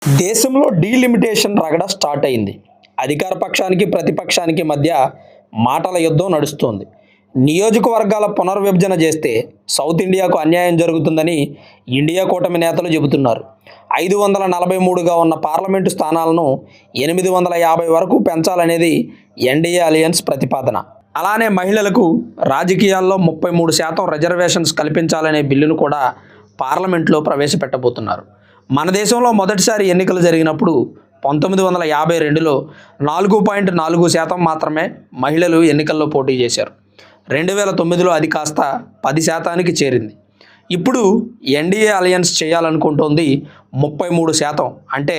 దేశంలో డీలిమిటేషన్ రగడ స్టార్ట్ అయింది. అధికార పక్షానికి, ప్రతిపక్షానికి మధ్య మాటల యుద్ధం నడుస్తోంది. నియోజకవర్గాల పునర్విభజన చేస్తే సౌత్ ఇండియాకు అన్యాయం జరుగుతుందని ఇండియా కూటమి నేతలు చెబుతున్నారు. 543గా ఉన్న పార్లమెంటు స్థానాలను 850 వరకు పెంచాలనేది ఎన్డీఏ అలయన్స్ ప్రతిపాదన. అలానే మహిళలకు రాజకీయాల్లో 33% రిజర్వేషన్స్ కల్పించాలనే బిల్లును కూడా పార్లమెంట్లో ప్రవేశపెట్టబోతున్నారు. మన దేశంలో మొదటిసారి ఎన్నికలు జరిగినప్పుడు 1952లో 4.4% మాత్రమే మహిళలు ఎన్నికల్లో పోటీ చేశారు. 2009లో అది కాస్త 10%కి చేరింది. ఇప్పుడు ఎన్డీఏ అలయన్స్ చేయాలనుకుంటోంది 33%. అంటే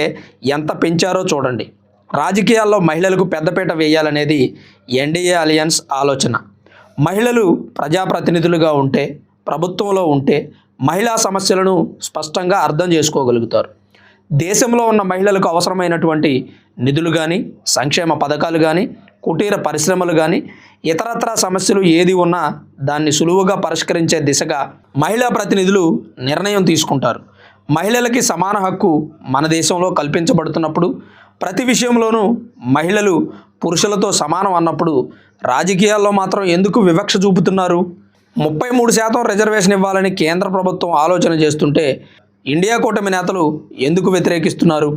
ఎంత పెంచారో చూడండి. రాజకీయాల్లో మహిళలకు పెద్దపీట వేయాలనేది ఎన్డీఏ అలయన్స్ ఆలోచన. మహిళలు ప్రజాప్రతినిధులుగా ఉంటే, ప్రభుత్వంలో ఉంటే మహిళా సమస్యలను స్పష్టంగా అర్థం చేసుకోగలుగుతారు. దేశంలో ఉన్న మహిళలకు అవసరమైనటువంటి నిధులు కానీ, సంక్షేమ పథకాలు కానీ, కుటీర పరిశ్రమలు కానీ, ఇతరత్రా సమస్యలు ఏది ఉన్నా దాన్ని సులువుగా పరిష్కరించే దిశగా మహిళా ప్రతినిధులు నిర్ణయం తీసుకుంటారు. మహిళలకి సమాన హక్కు మన దేశంలో కల్పించబడుతున్నప్పుడు, ప్రతి విషయంలోనూ మహిళలు పురుషులతో సమానం అన్నప్పుడు రాజకీయాల్లో మాత్రం ఎందుకు వివక్ష చూపుతున్నారు? 33% రిజర్వేషన్ ఇవ్వాలని కేంద్ర ప్రభుత్వం ఆలోచన చేస్తుంటే ఇండియా కూటమి నేతలు ఎందుకు వ్యతిరేకిస్తున్నారు?